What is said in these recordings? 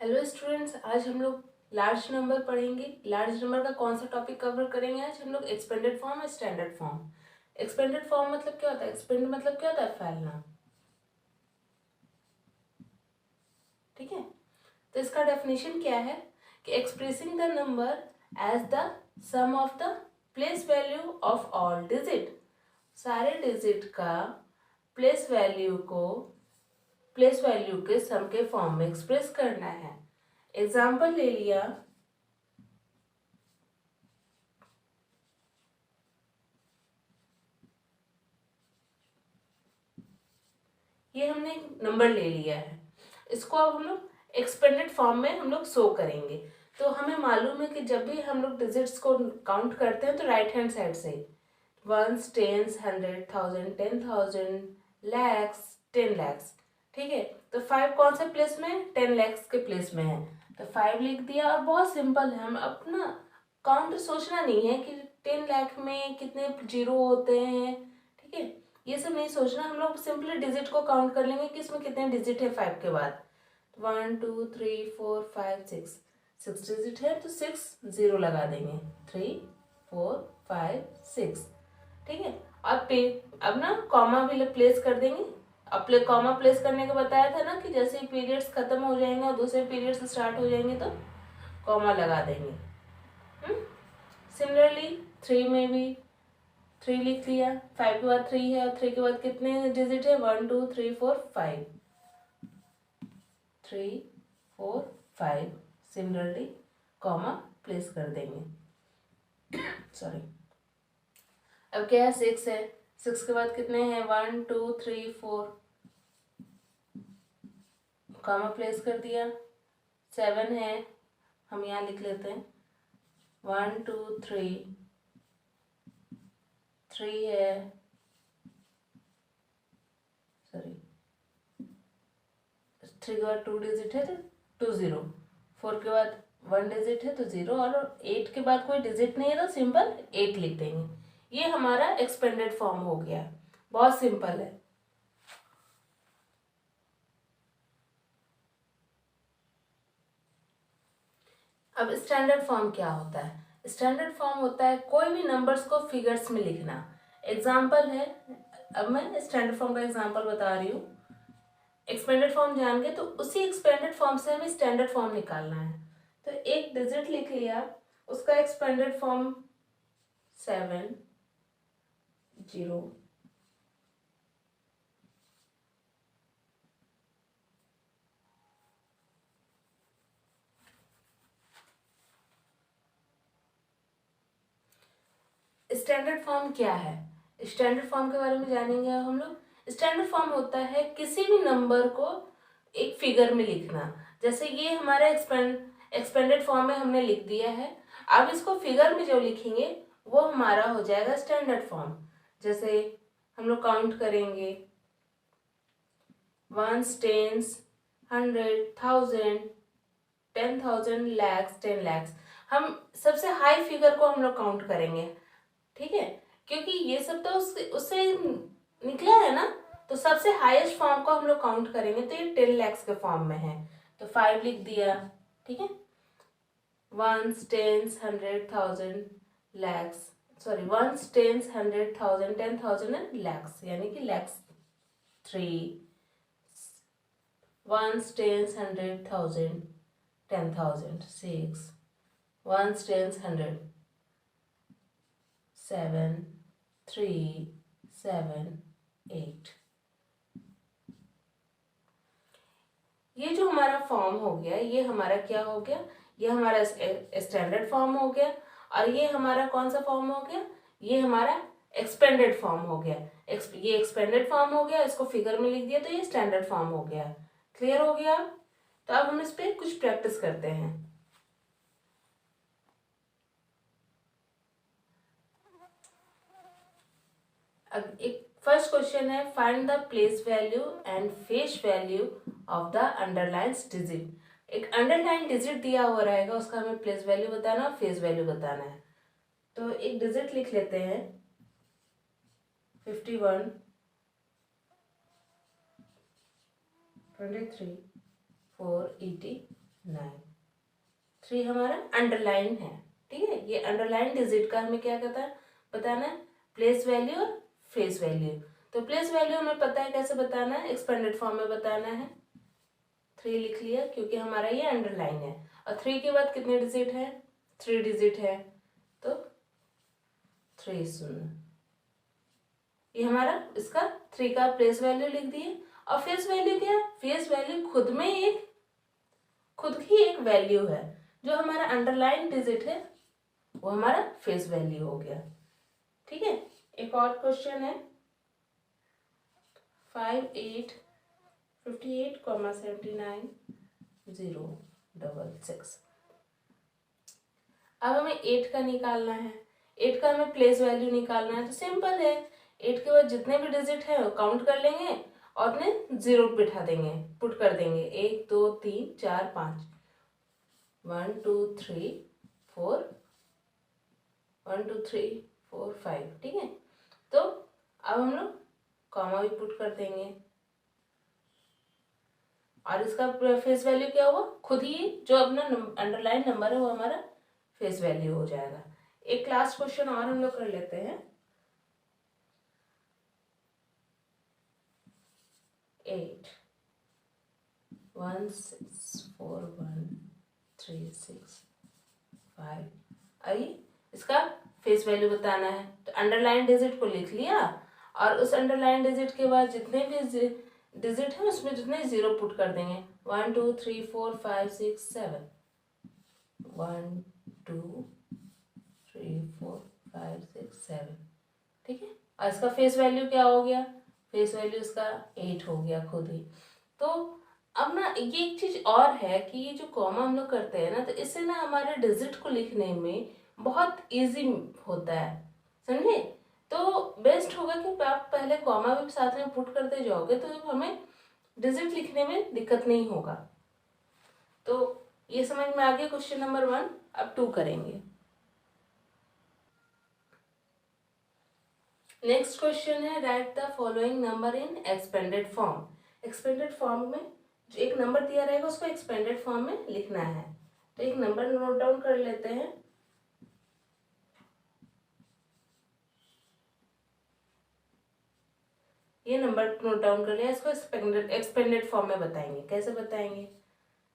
Hello students, आज हम लोग लार्ज नंबर पढ़ेंगे। लार्ज नंबर का कौन सा टॉपिक कवर करेंगे? आज हम लोग एक्सपेंडेड फॉर्म और स्टैंडर्ड फॉर्म। एक्सपेंडेड फॉर्म मतलब क्या होता है? एक्सपेंड मतलब क्या होता है? फैलना। ठीक है, तो इसका डेफिनेशन क्या है कि expressing the number as the sum of the place value of all digit. सारे डिजिट का प्लेस वैल्यू के सम के फॉर्म में एक्सप्रेस करना है। एग्जाम्पल ले लिया, ये हमने एक नंबर ले लिया है, इसको अब हम लोग एक्सपेंडेड फॉर्म में हम लोग शो करेंगे। तो हमें मालूम है कि जब भी हम लोग डिजिट्स को काउंट करते हैं तो राइट हैंड साइड से वंस, टेंस, 100,000, 10,000, लैक्स, 10 लैक्स। ठीक है, तो 5 कौन से प्लेस में है? 10 लैक्स के प्लेस में है, तो 5 लिख दिया। और बहुत सिंपल है, हम अपना काउंट सोचना नहीं है कि 10 लाख में कितने जीरो होते हैं। ठीक है, ये सब नहीं सोचना, हम लोग सिंपली डिजिट को काउंट कर लेंगे कि इसमें कितने डिजिट है 5 के बाद। 1 2 3 4 5 6, 6 डिजिट है तो 6 जीरो लगा देंगे। 3 4 5 6। ठीक है, और अब ना कॉमा भी प्लेस कर देंगे। अब कॉमा प्लेस करने का बताया था ना कि जैसे ही पीरियड्स खत्म हो जाएंगे और दूसरे पीरियड्स स्टार्ट हो जाएंगे तो कॉमा लगा देंगे। सिमिलरली 3 में भी 3 लिख लिया, 5 के बाद 3 है और 3 के बाद कितने डिजिट है? 1 2 3 4 5, 3 4 5। सिमिलरली कॉमा प्लेस कर देंगे। सॉरी, अब क्या है? 6 है, 6 के बाद कितने हैं? 1 2 3 4, कॉमा प्लेस कर दिया। 7 है, हम यहाँ लिख लेते हैं 1 2 3, 3 है, सॉरी 3 के बाद 2 डिजिट है तो 2 0, 4 के बाद 1 डिजिट है तो 0, और 8 के बाद कोई डिजिट नहीं है तो सिंपल 8 लिख देंगे। ये हमारा एक्सपेंडेड फॉर्म हो गया, बहुत सिंपल है। अब स्टैंडर्ड फॉर्म क्या होता है? स्टैंडर्ड फॉर्म होता है कोई भी नंबर्स को फिगर्स में लिखना। एग्जाम्पल है, अब मैं स्टैंडर्ड फॉर्म का एग्जाम्पल बता रही हूँ। एक्सपेंडेड फॉर्म जान गए तो उसी एक्सपेंडेड फॉर्म से हमें स्टैंडर्ड फॉर्म निकालना है। तो एक डिजिट लिख लिया, उसका एक्सपेंडेड फॉर्म 7 0। स्टैंडर्ड फॉर्म क्या है? स्टैंडर्ड फॉर्म के बारे में जानेंगे अब हम लोग। स्टैंडर्ड फॉर्म होता है किसी भी नंबर को एक फिगर में लिखना। जैसे ये हमारा एक्सपेंडेड फॉर्म में हमने लिख दिया है, अब इसको फिगर में जो लिखेंगे वो हमारा हो जाएगा स्टैंडर्ड फॉर्म। जैसे हम लोग काउंट करेंगे 1 10 100 1000 10,000 लैक्स 10 लैक्स। हम सबसे हाई फिगर को हम लोग काउंट करेंगे। ठीक है, क्योंकि ये सब तो उससे निकला है ना, तो सबसे हाईएस्ट फॉर्म को हम लोग काउंट करेंगे तो ये 10 लैक्स के फॉर्म में है, तो 5 लिख दिया। ठीक है, 1 10 100,000 लैक्स, सॉरी 1 10 100,000 10,000 एंड लैक्स, यानी कि लैक्स 3, 1 10 100,000 10,000 6, 1 10 100 7 3 7 8। ये जो हमारा फॉर्म हो गया, ये हमारा क्या हो गया? ये हमारा स्टैंडर्ड फॉर्म हो गया। और ये हमारा कौन सा फॉर्म हो गया? ये हमारा एक्सपेंडेड फॉर्म हो गया। ये एक्सपेंडेड फॉर्म हो गया, इसको फिगर में लिख दिया तो ये स्टैंडर्ड फॉर्म हो गया। क्लियर हो गया? तो अब हम इस पर कुछ प्रैक्टिस करते हैं। अब एक फर्स्ट क्वेश्चन है, find the place value and face value of the underline digit. एक अंडरलाइन डिजिट दिया हुआ रहेगा, उसका हमें प्लेस वैल्यू बताना और फेस वैल्यू बताना है। तो एक डिजिट लिख लेते हैं 51 23 480 9। 3 हमारा अंडरलाइन है, ठीक है। ये अंडरलाइन डिजिट का हमें क्या कहता है, बताना है, प्लेस वैल्यू और फेस वैल्यू। तो प्लेस वैल्यू हमें पता है कैसे बताना है, एक्सपेंडेड फॉर्म में बताना है। 3 लिख लिया क्योंकि हमारा ये अंडरलाइन है। और 3 के बाद कितने डिजिट है, 3 डिजिट है, तो 3 0। ये हमारा इसका 3 का प्लेस वैल्यू लिख दिए। और फेस वैल्यू क्या है, फेस वैल्यू खुद की एक वैल्यू है। जो हमारा अंडरलाइन डिजिट है वो हमारा फेस वैल्यू हो गया, ठीक है। एक और क्वेश्चन है 5 8 58, 79 0 6 6। अब हमें 8 का निकालना है। 8 का हमें प्लेस वैल्यू निकालना है, तो सिंपल है, 8 के बाद जितने भी डिजिट है वो काउंट कर लेंगे और अपने जीरो बिठा देंगे, पुट कर देंगे। 1 2 3 4 5, 1 2 3 4, 1 2 3 4 5, ठीक है। तो अब हम लोग कॉमा भी पुट कर देंगे और इसका फेस वैल्यू क्या होगा, खुद ही जो अपना अंडरलाइन नंबर है वो हमारा फेस वैल्यू हो जाएगा। एक लास्ट क्वेश्चन और हम लोग कर लेते हैं। 8 1 6 4 1 3 6 5। आइए इसका फेस वैल्यू बताना है, तो अंडरलाइन डिजिट को लिख लिया और उस अंडरलाइन डिजिट के बाद जितने भी डिजिट है उसमें जितने जीरो पुट कर देंगे। 1 2 3 4 5 6 7, 1 2 3 4 5 6 7, ठीक है। और इसका फेस वैल्यू क्या हो गया, फेस वैल्यू इसका 8 हो गया खुद ही। तो अब ना ये एक चीज और है कि ये जो कॉमा हम लोग करते हैं ना, तो इससे ना हमारे डिजिट को लिखने में बहुत इजी होता है, समझे। तो बेस्ट होगा कि आप पहले कॉमा भी साथ में पुट करते जाओगे तो हमें डिजिट लिखने में दिक्कत नहीं होगा। तो ये समझ में आ गया क्वेश्चन नंबर 1। अब 2 करेंगे। नेक्स्ट क्वेश्चन है right the following number in expanded form. Expanded form में जो एक नंबर दिया रहेगा उसको एक्सपेंडेड फॉर्म में लिखना है। तो एक नंबर नोट डाउन कर लेते हैं। ये नंबर नोट डाउन कर लिया, इसको एक्सपेंडेड फॉर्म में बताएंगे। कैसे बताएंगे,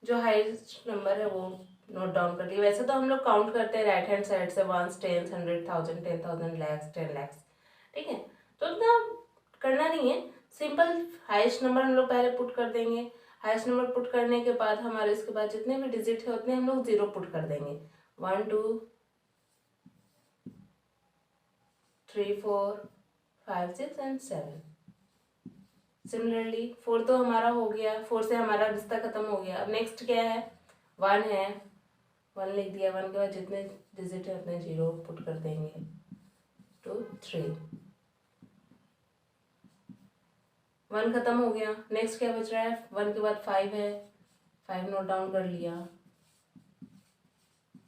जो हाईएस्ट नंबर है वो नोट डाउन कर लिया। वैसे तो हम लोग काउंट करते हैं राइट हैंड साइड से, 1 10 100 1000 10,000 lakhs 10 lakhs, ठीक है। तो इतना करना नहीं है, सिंपल हाईएस्ट नंबर हम लोग पहले पुट कर देंगे। हाईएस्ट नंबर पुट करने के बाद हमारे इसके बाद जितने भी डिजिट है उतने हम लोग जीरो पुट कर देंगे। 1 2 3 4 5 6 एंड 7। सिमिलरली 4 तो हमारा हो गया, 4 से हमारा रिश्ता खत्म हो गया। अब नेक्स्ट क्या है, 1 है, 1 लिख दिया। 1 के बाद जितने डिजिट है उतने जीरो पुट कर देंगे। 2 3, 1 खत्म हो गया। नेक्स्ट क्या बच रहा है, 1 के बाद 5 है, 5 नोट डाउन कर लिया।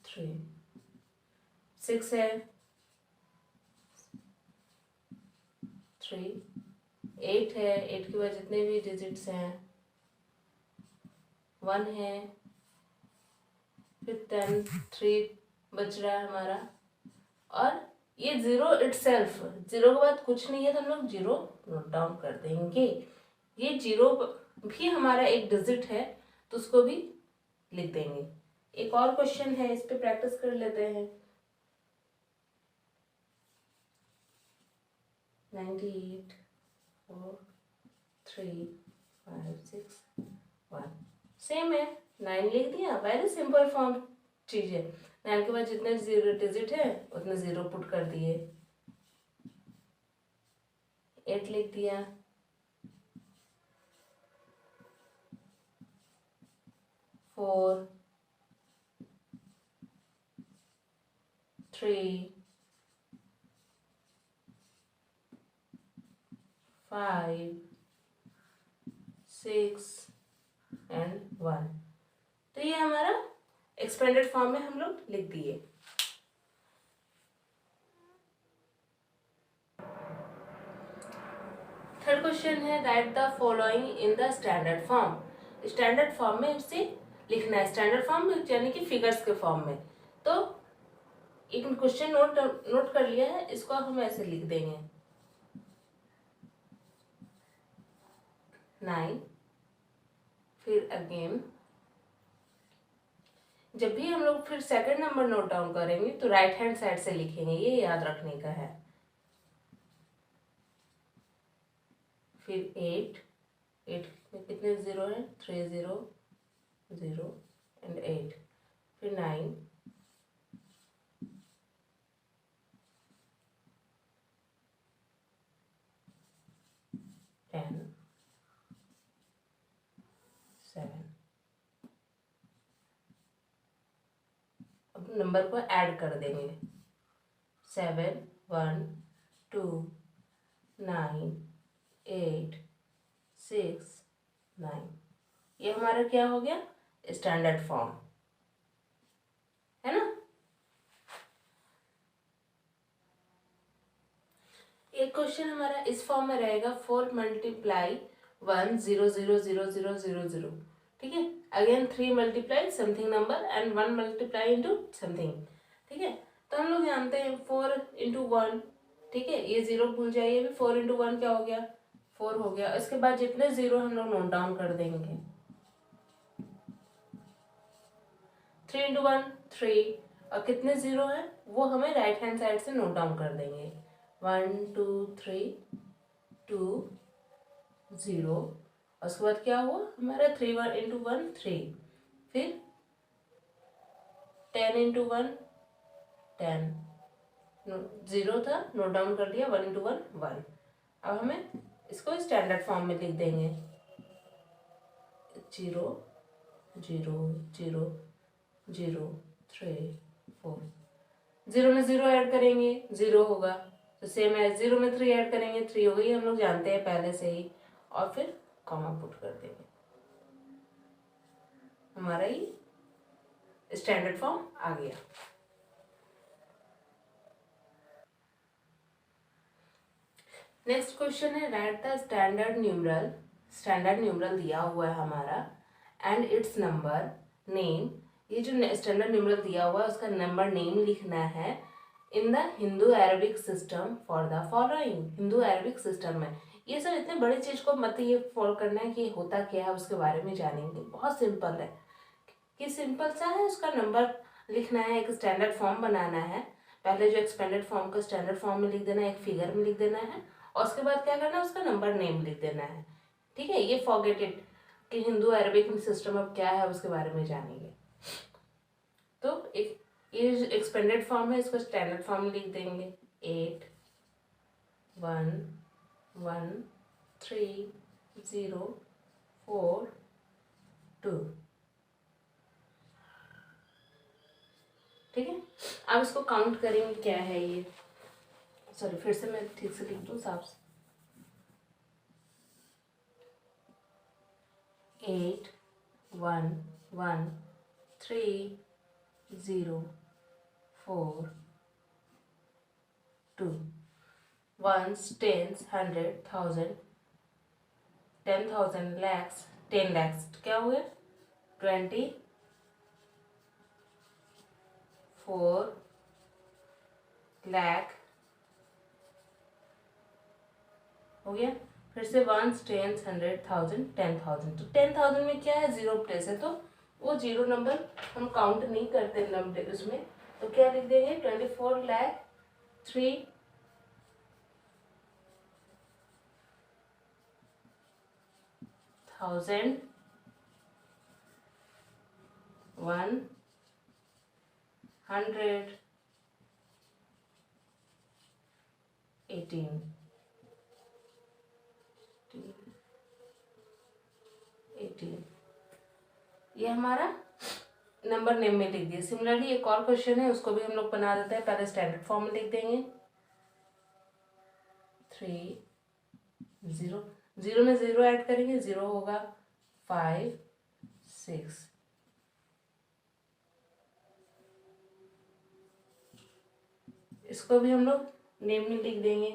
3 6 है, 3 8 है, 8 के बाद जितने भी डिजिट्स हैं 1 है, फिर 10 3 बच रहा है हमारा। और ये जीरो इटसेल्फ, जीरो के बाद कुछ नहीं है तो हम लोग जीरो नोट डाउन कर देंगे। ये जीरो भी हमारा एक डिजिट है तो उसको भी लिख देंगे। एक और क्वेश्चन है, इस पे प्रैक्टिस कर लेते हैं। 98 4 3 5 6 1, सेम है, 9 लिख दिया। वेरी सिंपल फॉर्म चीज है। 9 के बाद जितने जीरो डिजिट है उतने जीरो पुट कर दिए। 8 लिख दिया। 4 3 5 6 एंड 1। तो ये हमारा एक्सपेंडेड फॉर्म में हम लोग लिख दिए। थर्ड क्वेश्चन है right the following in the standard form. Standard form में इसे लिखना है स्टैंडर्ड फॉर्म में, यानी कि फिगर्स के फॉर्म में। तो एक क्वेश्चन नोट कर लिया है, इसको हम ऐसे लिख देंगे 9। फिर अगेन जब भी हम लोग फिर सेकंड नंबर नोट डाउन करेंगे तो राइट हैंड साइड से लिखेंगे, ये याद रखने का है। फिर 8 में कितने जीरो है, 3 0 0 एंड 8। फिर 9 10 7। अब नंबर को ऐड कर देंगे 7 1 2 9 8 6 9। ये हमारा क्या हो गया, स्टैंडर्ड फॉर्म, है ना। एक क्वेश्चन हमारा इस फॉर्म में रहेगा 4 मल्टीप्लाई 1 0 0 0 0 0 0। ठीक है, again 3 multiply something number and 1 multiply into something. ठीक है, तो हम लोग जानते हैं 4 इंटू 1। ठीक है, ये 0 भूल जाइए, भी 4 इंटू 1 क्या हो गया, 4 हो गया। इसके बाद जितने 0 हम लोग नोट डाउन कर देंगे, 3 इंटू 1 3, और कितने 0 है वो हमें राइट हैंड साइड से नोट डाउन कर देंगे 1 2 3 2 0। और उसके बाद क्या हुआ हमारा 3 1 इंटू 1 3। फिर 10 इंटू 1 10, 0 था नोट डाउन कर दिया, 1 इंटू 1 1। अब हमें इसको स्टैंडर्ड फॉर्म में लिख देंगे 0 0 0 0 3 4। 0 में 0 ऐड करेंगे 0 होगा, तो सेम है 0 में 3 ऐड करेंगे 3 होगा, ये हम लोग जानते हैं पहले से ही। और फिर कॉमा पुट कर देंगे, हमारा ये स्टैंडर्ड फॉर्म आ गया। नेक्स्ट क्वेश्चन है right the standard numeral. Standard numeral दिया हुआ है हमारा एंड इट्स नंबर नेम। ये जो स्टैंडर्ड न्यूमरल दिया हुआ है उसका नंबर नेम लिखना है in the Hindu Arabic system for the following. Hindu Arabic system में ये सब इतने बड़ी चीज को मत ये फॉलो करना है कि होता क्या है उसके बारे में जानेंगे। बहुत सिंपल है कि सिंपल सा है, उसका नंबर लिखना है, एक स्टैंडर्ड फॉर्म बनाना है। पहले जो एक्सपेंडेड फॉर्म को स्टैंडर्ड फॉर्म में लिख देना है, एक फिगर में लिख देना है, और उसके बाद क्या करना है उसका नंबर नेम लिख देना है। ठीक है, ये फॉरगेट इट कि हिंदू अरेबिक सिस्टम अब क्या है उसके बारे में जानेंगे। तो एक ये एक्सपेंडेड फॉर्म है, इसको स्टैंडर्ड फॉर्म में लिख देंगे 8 1 1 3 0 4 2। ठीक है, अब इसको काउंट करेंगे क्या है ये, सॉरी फिर से मैं ठीक से लिख दूँ साफ से। 8 1 1 3 0 4 2। ones, tens, 100, 1000, 10,000, lakhs, 10 lakhs क्या हो गया 24 लाख हो गया। फिर से 1 10 100 1000 10,000। तो 10,000 में क्या है 0 प्लेस है, तो वो 0 नंबर हम काउंट नहीं करते नंबर उसमें, तो क्या लिख देंगे 24 लाख 3 1000 100 18 18। ये हमारा नंबर नेम में लिख दिया। सिमिलरली एक और क्वेश्चन है उसको भी हम लोग बना देते हैं, पहले स्टैंडर्ड फॉर्म में लिख देंगे 3 0 0 में 0 ऐड करेंगे 0 होगा 5 6। इसको भी हम लोग नेम में लिख देंगे।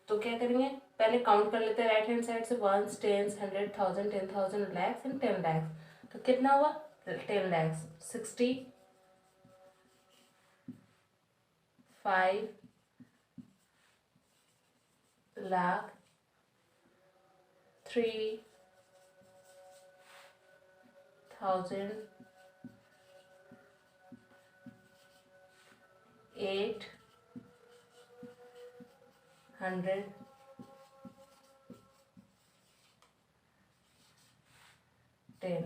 तो क्या करेंगे पहले काउंट कर लेते हैं राइट हैंड साइड से 1 10 100 1000 10,000 lakhs एंड 10 lakhs। तो कितना हुआ 10 lakhs, 60, 5 lakh, 3,000, 800, 10।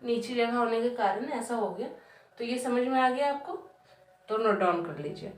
नीचे जगह होने के कारण ऐसा हो गया, तो ये समझ में आ गया आपको, तो नोट डाउन कर लीजिए।